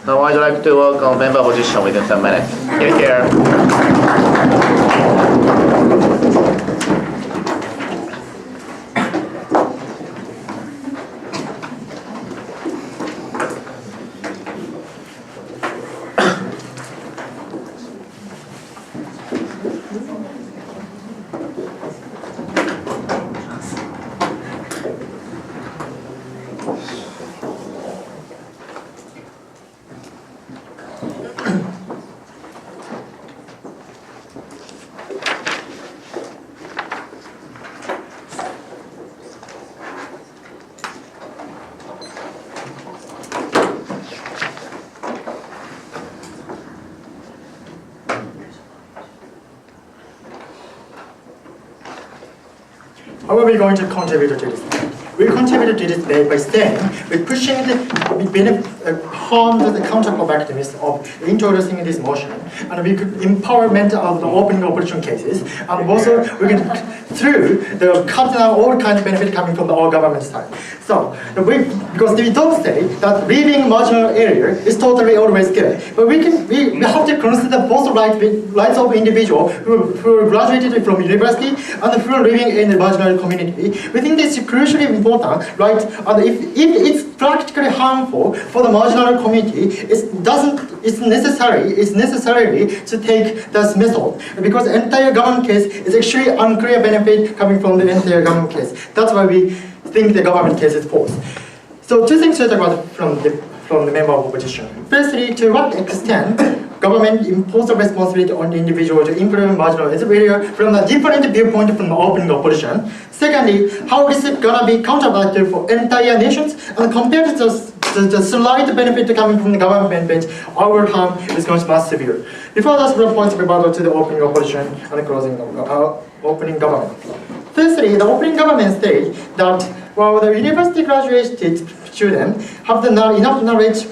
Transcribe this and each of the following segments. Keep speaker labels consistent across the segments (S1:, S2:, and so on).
S1: Now I'd like to work on member position within 10 minutes. Take care.
S2: How are we going to contribute to this? We contribute to this by saying we're pushing harm to the counterproductiveness of introducing this motion, and we could empowerment of the opening opposition cases, and also we can through the cut down all kinds of benefit coming from the all government side. So because we don't say that leaving marginal area is totally always good, but we have to consider both rights of individual who graduated from university and who are living in the marginal community. We think this is crucially important, right? And if it's practically harmful for the marginal community, it's necessary to take this method, because entire government case is actually unclear benefit coming from the entire government case. That's why we think the government case is false. So two things to talk about from the member of opposition. Firstly, to what extent government imposes responsibility on the individual to implement marginal area from a different viewpoint from the opening opposition. Secondly, how is it going to be counterproductive for entire nations, and compared to the slight benefit coming from the government benefit, our harm is going to be much severe. Before that, some points about to the opening opposition and the closing opening government. Firstly, the opening government stage that while the university graduated students have enough knowledge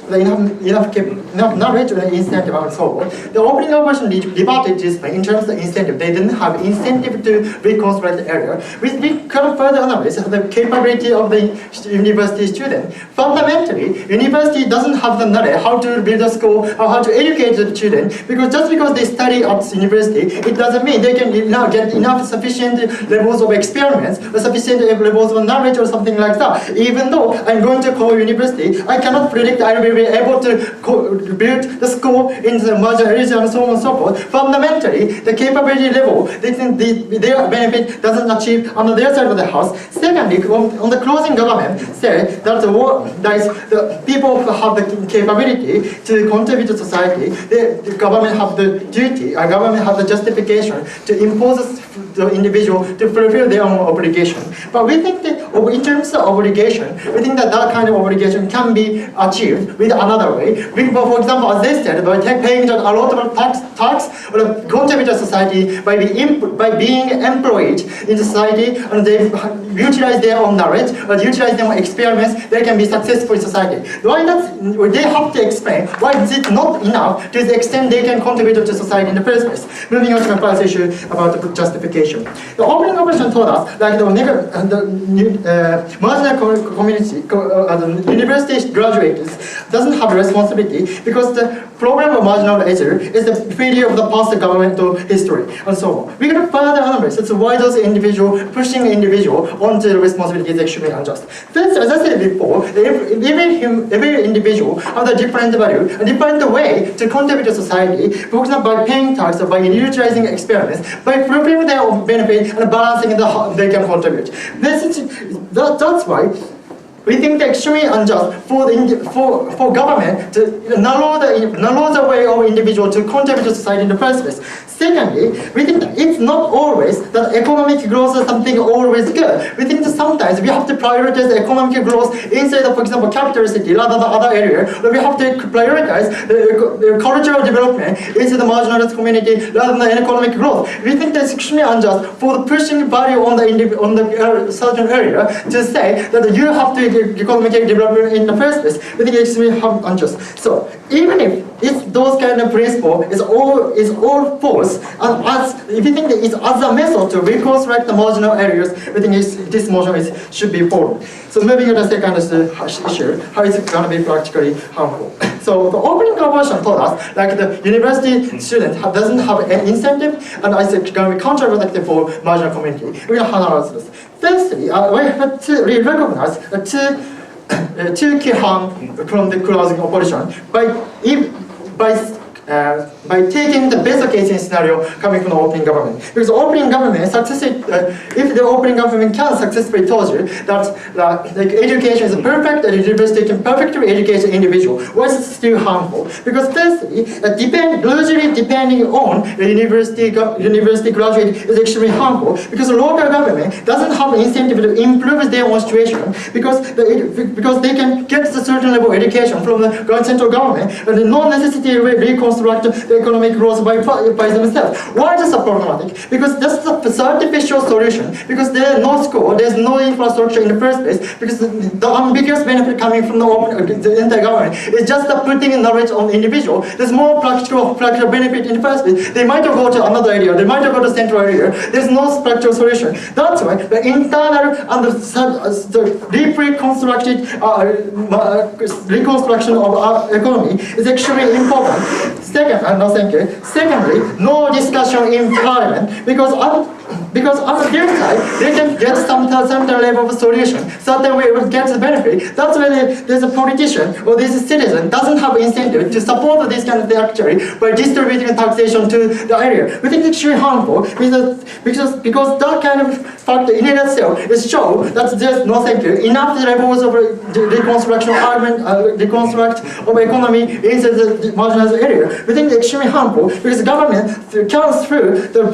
S2: or incentive and so on, the opening opposition debated this in terms of incentive. They didn't have incentive to reconstruct the area. We can further analyze the capability of the university student. Fundamentally, university doesn't have the knowledge how to build a school or how to educate the student, because just because they study at university, it doesn't mean they can now get enough sufficient levels of experiments or sufficient levels of knowledge or something like that. Even though I'm going to call university, I cannot predict I will be able to build the school in the marginal area and so on and so forth. Fundamentally, the capability level, they think their benefit doesn't achieve on their side of the house. Secondly, on the closing government, say that the people who have the capability to contribute to society, the government have the duty, government have the justification to impose the individual to fulfill their own obligation. But we think that in terms of obligation, we think that kind of obligation can be achieved with another way. For example, as they said, by paying a lot of tax or contribute to society by being employed in society, and they utilize their own knowledge or utilize their own experiments, they can be successful in society. Why not? They have to explain why is it not enough to the extent they can contribute to society in the first place. Moving on to the first issue about the justification. The opening opposition told us like the marginal community, the university graduates doesn't have responsibility because the problem of marginal area is the failure of the past governmental history and so on. We can further analyze that's why those pushing individual onto the responsibility is extremely unjust. First, as I said before, every individual has a different value, a different way to contribute to society, for example, by paying tax or by utilizing experiments, by fulfilling their own benefit and balancing they can contribute. That's why we think it's extremely unjust for government to narrow the way of individual to contribute to society in the first place. Secondly, we think that it's not always that economic growth is something always good. We think that sometimes we have to prioritize economic growth inside of, for example, capital city rather than other area. But we have to prioritize the cultural development into the marginalized community rather than economic growth. We think that's extremely unjust for the pushing value on the certain area to say that you have to economic development in the first place, we think it's extremely unjust. So even if those kind of principle is all false, and if you think that it's as a method to reconstruct the marginal areas, we think this motion should be followed. So moving to the second issue, how is it going to be practically harmful? So the opening conversion told us, like the university student doesn't have an incentive, and I think it's going to be counterproductive for marginal community. We will analyze this. Firstly, we have to recognize two key harm from the closing opposition by taking the best case scenario coming from the opening government. Because opening government, if the opening government can successfully told you that like education is perfect and university can perfectly educate the individual, why is it still harmful? Because firstly, largely depending on the university graduate is extremely harmful because the local government doesn't have incentive to improve their own situation because they can get a certain level of education from the central government and no necessity to reconstruct the economic growth by themselves. Why is this problematic? Because that's the artificial solution. Because there's no school, there's no infrastructure in the first place. Because the ambiguous benefit coming from the entire government is just putting knowledge on the individual. There's more practical benefit in the first place. They might go to another area, they might go to central area. There's no practical solution. That's why the internal and the reconstruction of our economy is actually important. Secondly, no discussion in parliament because on their side they can get some level of solution, certain way will get the benefit. That's why there's a politician or this citizen doesn't have incentive to support this kind of thing actually by distributing taxation to the area. We think it's extremely harmful because that kind of factor in itself is show that there's enough levels of reconstruction of economy into the marginalized area. We think it's extremely harmful because the government comes through the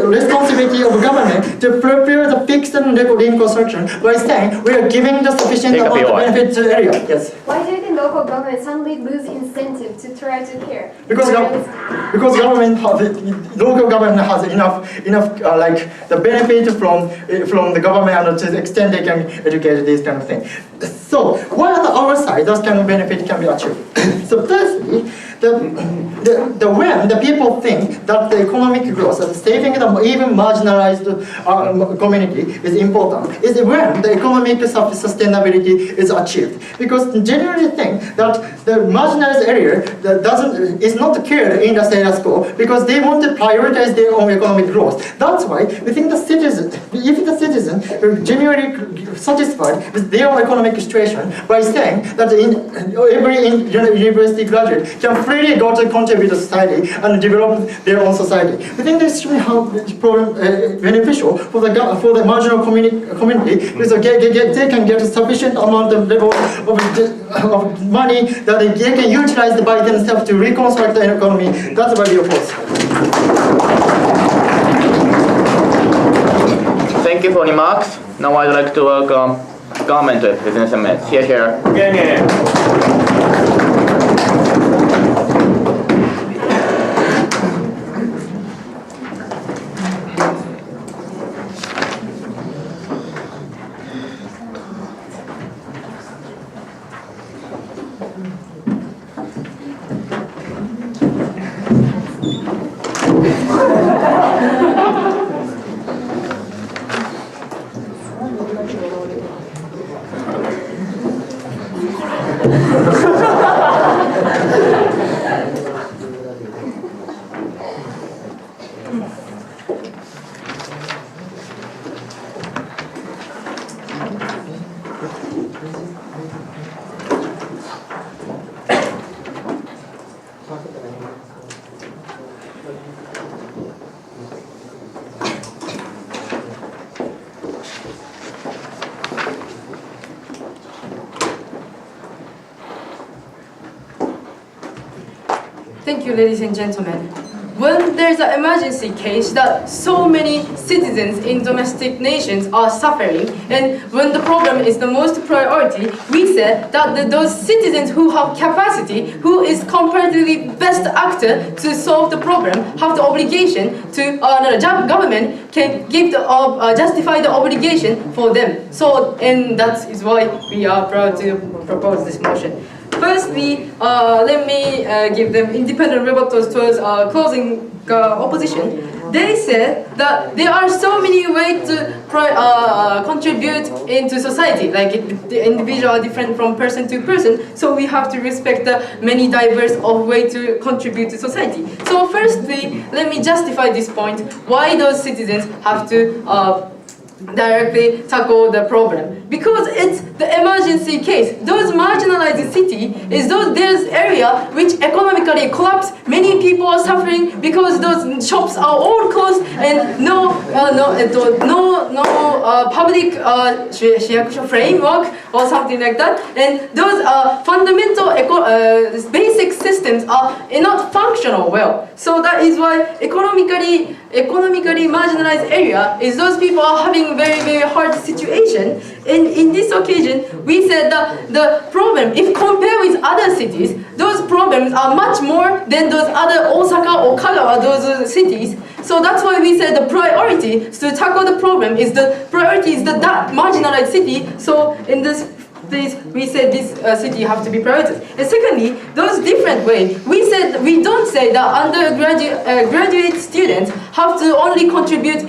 S2: responsibility of government to prepare the fixed and level reconstruction by saying we are giving the sufficient amount of benefit to the area. Yes.
S3: Why do the local government suddenly lose incentive to try to care?
S2: Because local government has enough like the benefit from the government and to the extent they can educate this kind of thing. So why on the other side those kind of benefit can be achieved? So firstly, when the people think that the economic growth and saving the even marginalized community is important, is when the economic sustainability is achieved. Because generally think that the marginalized area is not cared in the status quo because they want to prioritize their own economic growth. That's why we think if the citizen are genuinely satisfied with their own economic situation by saying that every university graduate can freely go to contribute to society and develop their own society. We think this is extremely beneficial for the marginal community because they can get a sufficient amount of level of money that they can utilize by themselves to reconstruct the economy. That's why we oppose.
S1: Thank you for remarks. Now I'd like to welcome government representatives. Here.
S4: Thank you, ladies and gentlemen. when there's an emergency case that so many citizens in domestic nations are suffering, and when the problem is the most priority, we said that those citizens who have capacity, who is comparatively best actor to solve the problem, have the obligation to, government can give the, justify the obligation for them. So, and that is why we are proud to propose this motion. Firstly, let me give them independent rebuttals towards closing opposition. They said that there are so many ways to contribute into society. Like the individual are different from person to person, so we have to respect the many diverse of ways to contribute to society. So firstly, let me justify this point. Why those citizens have to directly tackle the problem, because it's the emergency case. Those marginalized city is there's area which economically collapse. Many people are suffering because those shops are all closed and no public framework or something like that. And those fundamental basic systems are not functional well. So that is why economically marginalized area is those people are having very hard situation. And in this occasion, we said that the problem, if compared with other cities, those problems are much more than those other Osaka or Kagawa, those cities. So that's why we said the priority to tackle the problem is that marginalized city. So in this place, we said this city have to be prioritized. And secondly, those different ways. We don't say that graduate students have to only contribute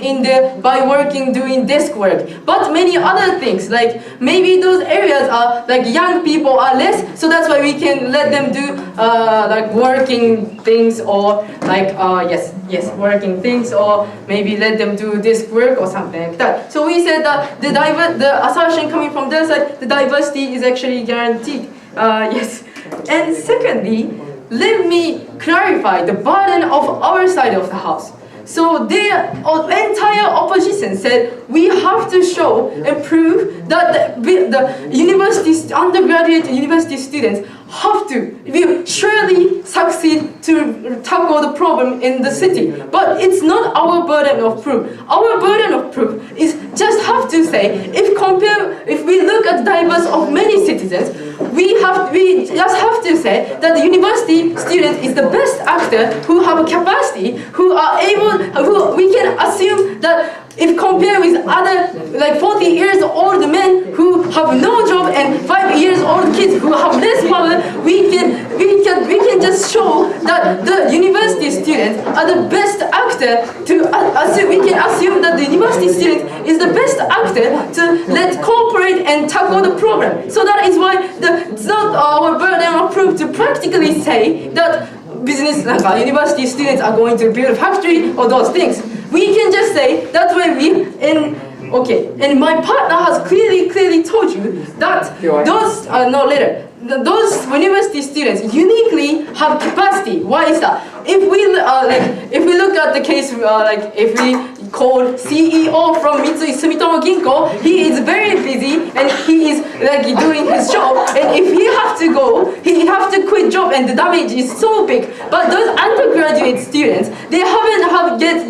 S4: by working, doing desk work, but many other things, like maybe those areas are like young people are less, so that's why we can let them do like working things, or like working things, or maybe let them do desk work or something like that. So we said that the assertion coming from their side, the diversity is actually guaranteed. Yes. And secondly, let me clarify the burden of our side of the house. So the entire opposition said we have to show and prove that the undergraduate university students will surely succeed to tackle the problem in the city. But it's not our burden of proof. Our burden of proof is just have to say, if we look at the diverse of many citizens, we just have to say that the university student is the best actor who have a capacity, who we can assume that if compared with other like 40 years old men who have no job and 5 years old kids who have less power, we can just show that the university students are the best actor we can assume that the university student is the best actor to let cooperate and tackle the problem. So that is why it's not our burden of proof to practically say that university students are going to build a factory or those things. We can just say that way and my partner has clearly told you that those university students uniquely have capacity. Why is that? If we look at the case, if we call CEO from Mitsui Sumitomo Ginko, he is very busy and he is doing his job. And if he have to go, he have to quit job, and the damage is so big. But those undergraduate students, they haven't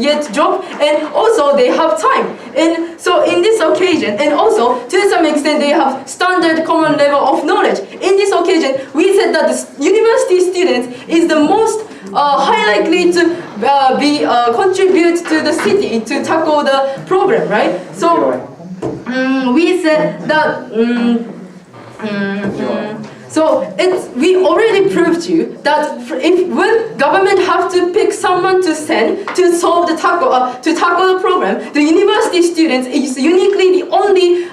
S4: yet job, and also they have time. And so in this occasion, and also to some extent, they have standard common level of knowledge. In this occasion, we said that the university students is the most high likely to contribute to the city to tackle the problem, right? So we said that we already proved to you that when government have to pick someone to send to solve to tackle the problem, the university students is uniquely the only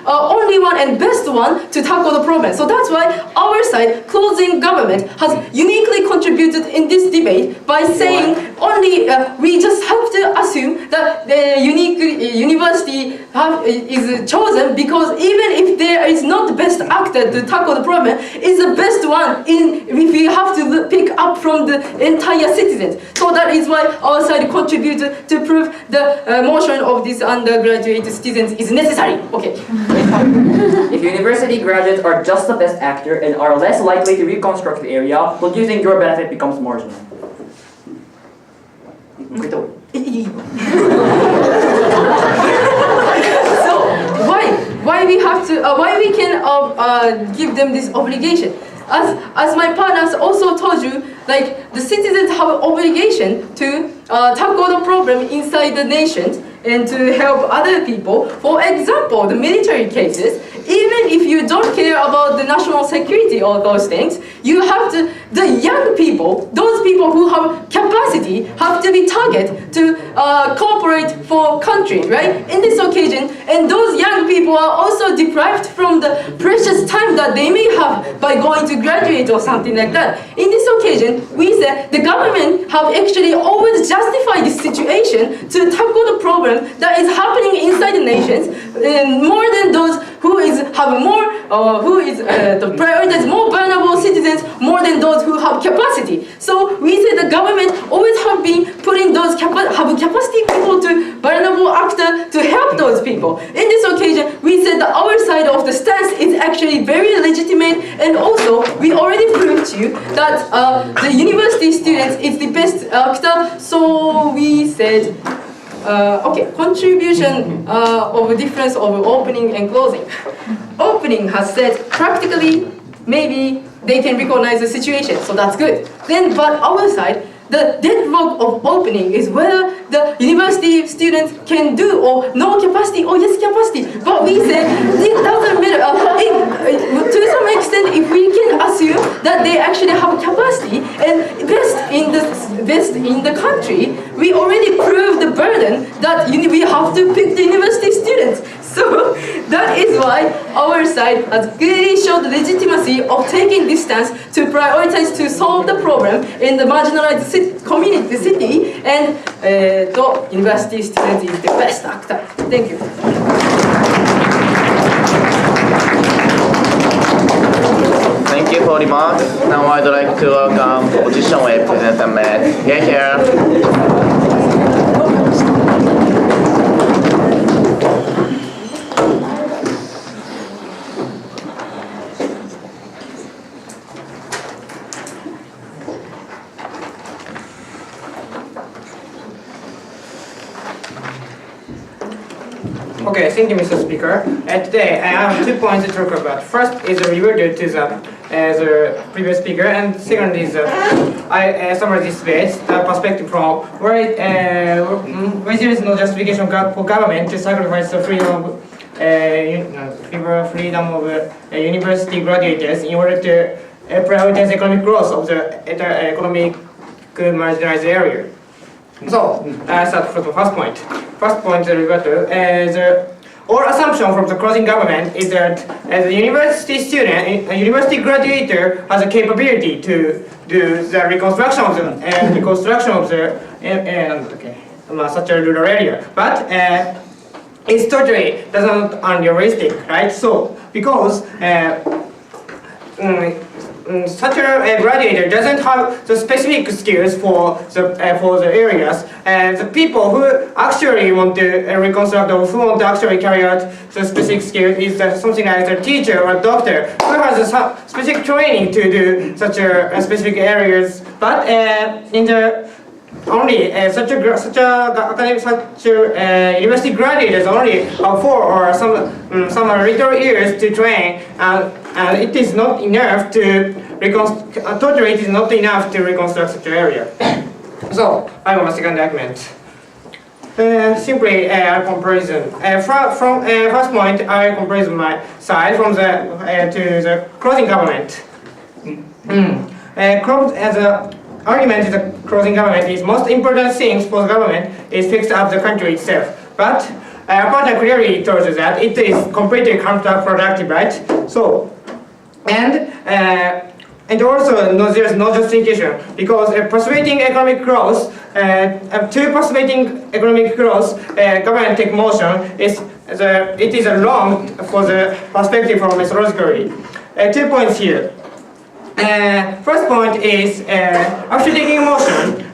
S4: one and best one to tackle the problem. So that's why our side, closing government, has uniquely contributed in this debate by saying we just have to assume that the university is chosen because even if there is not the best actor to tackle the problem, is the best one if we have to pick up from the entire citizens. So that is why our side contributed to prove the motion of these undergraduate students is necessary. Okay.
S5: If university graduates are just the best actor and are less likely to reconstruct the area, what do you think your benefit becomes marginal?
S4: So why we have to why we can give them this obligation? As my partners also told you, like the citizens have an obligation to tackle the problem inside the nations and to help other people. For example, the military cases, even if you don't care about the national security or those things, you have to, the young people, those people who have capacity, have to be targeted to cooperate for country, right? In this occasion, and those young people are also deprived from the precious time that they may have by going to graduate or something like that. In this occasion, we say the government have actually always justified this situation to tackle the problem that is happening inside the nations, more than those who have more, the prioritize more vulnerable citizens more than those who have capacity. So we say the government always have been putting those capacity people to vulnerable actor to help those people. In this occasion, we said that our side of the stance is actually very legitimate, and also we already proved to you that the university students is the best actor. So we said. Okay, contribution of a difference of opening and closing. Opening has said practically maybe they can recognize the situation, so that's good. Then, but our side, the deadlock of opening is whether the university students can do or no capacity or yes capacity. But we said it doesn't matter. To some extent, if we can assume that they actually have capacity and best in the country, we already proved the burden that we have to pick the university students. So that is why our side has clearly showed the legitimacy of taking this stance to prioritize to solve the problem in the marginalized community, city, and the university student is the best actor. Thank you.
S1: Thank you for the remarks. Now I'd like to welcome opposition representative. Here.
S6: Okay, thank you, Mr. Speaker. Today I have 2 points to talk about. First is a review to the previous speaker, and second is I summarize this debate perspective from where there is no justification for government to sacrifice the freedom of university graduates in order to prioritize economic growth of the economic marginalized area. So, I start from the first point. First point is our assumption from the closing government is that the university student, a university graduate has a capability to do the reconstruction of such a rural area. But it's totally doesn't unrealistic, right? So, because such a graduate doesn't have the specific skills for the areas, and the people who actually want to reconstruct or who want to actually carry out the specific skills is something like a teacher or a doctor who has a specific training to do such a specific areas. But in the only such a university graduates only 4 or some little years to train, and it is not enough to totally it is not enough to reconstruct such an area. So I have a second argument. Simply a comparison. From first point, I comparison my side from the to the closing government. As a argument is the closing government is most important things for the government is fixed up the country itself. But our partner clearly tells us that it is completely counterproductive, right? So, and also there is no justification because persuading economic growth, government take motion it is wrong for the perspective from methodologically. 2 points here. First point is after taking motion,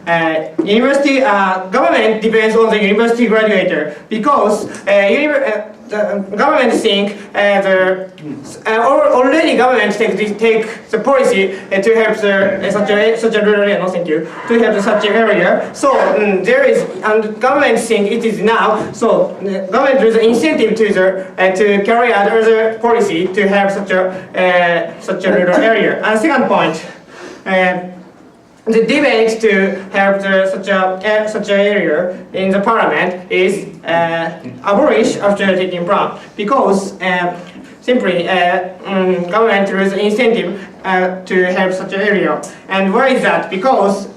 S6: university government depends on the university graduator because the government think already government take the policy to help such a rural area. No, thank you. To help such an area. So there is and government think it is now. So government is an incentive to carry out other policy to help such a rural area. And second point. The debate to help such an area in the parliament is abolished after taking plan because simply government is incentive to help such an area. And why is that? Because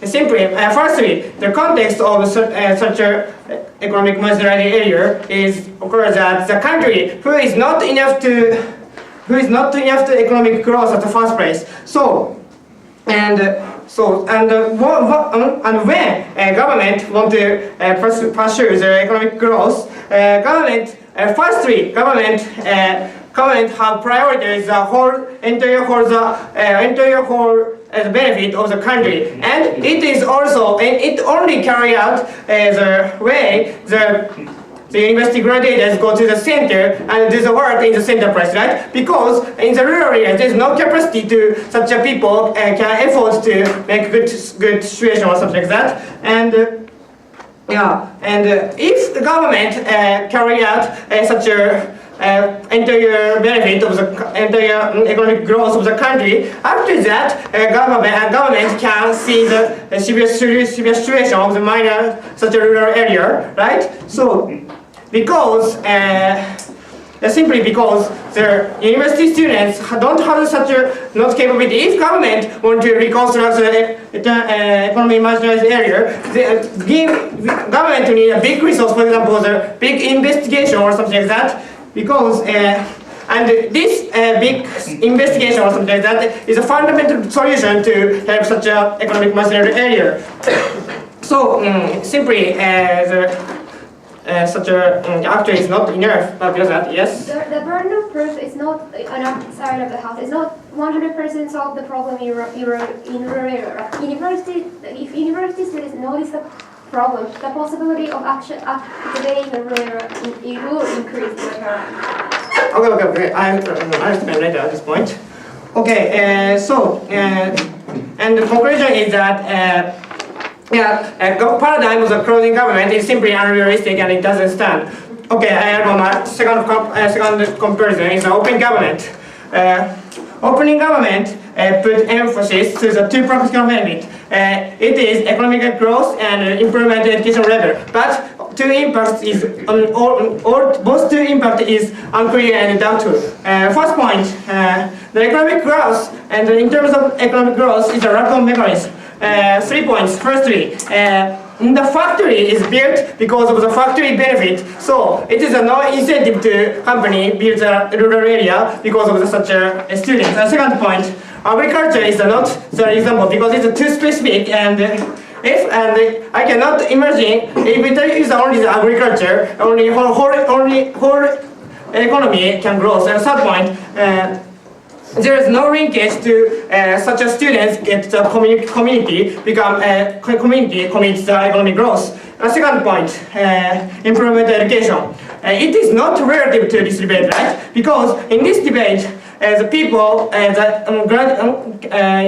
S6: simply, firstly, the context of such a economic marginalized area is occurs that the country who is not enough to economic growth at the first place. And when government want to pursue the economic growth, government have prioritized the entire benefit of the country, and it only carry out the way the university graduates go to the center and do the work in the center place, right? Because in the rural area, there's no capacity to such a people can afford to make good situation or something like that. And if the government carry out such a entire benefit of the entire economic growth of the country, after that, government can see the severe situation of the minor such a rural area, right? So, because simply because the university students don't have such a not capability. If government want to reconstruct the economy marginalized area, government need a big resource, for example, the big investigation or something like that. Because and this big investigation or something like that is a fundamental solution to have such an economic marginalized area. So simply such a actor is not enough. Because that, yes.
S3: The burden of proof is not on our side of the house. It's not 100% solve the problem in rural area. If university students notice the problem, the possibility of activating the rural area it will increase over time.
S6: Okay. I explain later at this point. Okay. And the conclusion is that. Paradigm of the closing government is simply unrealistic and it doesn't stand. Okay, I have my second comparison is the open government. Opening government put emphasis to the two practical benefits. It is economic growth and improvement education level. But both two impact is unclear and doubtful. First point, the economic growth and in terms of economic growth is a lack of mechanism. 3 points. Firstly, the factory is built because of the factory benefit. So it is no incentive to company build a rural area because of such a student. The second point, agriculture is not the example because it's too specific and I cannot imagine if it is only the agriculture, only whole economy can grow. And third point. There is no linkage to such a students get the community become community commits the economic growth. Second point, improvement education. It is not relative to this debate, right? Because in this debate, the people,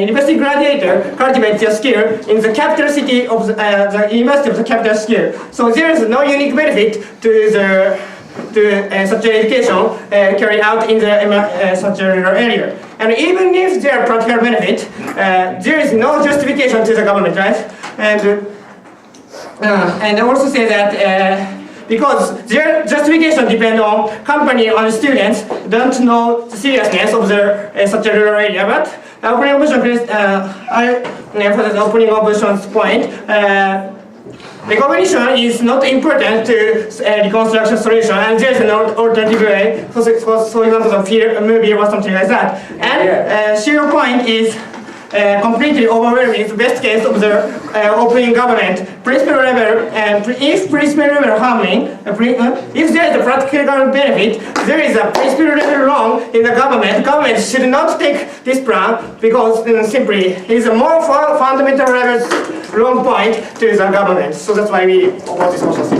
S6: university graduator cultivate their skill in the capital city of the university of the capital skill. So there is no unique benefit to such an education carried out in the such a rural area. And even if there are practical benefit, there is no justification to the government, right? And I also say that because their justification depends on company or students don't know the seriousness of the such a rural area. But opening option, for the opening options point. Recognition is not important to reconstruction solution, and there is no alternative way. For example, the film, movie or something like that. And 0 point is completely overwhelming the best case of the opening government. Principal level, if principal level harming, if there is a practical benefit, there is a principal level wrong in the government. Government should not take this plan because simply it is a more fundamental level wrong point to the government. So that's why we oppose this motion.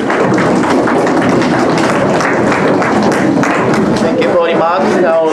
S1: Thank you for remarks. Now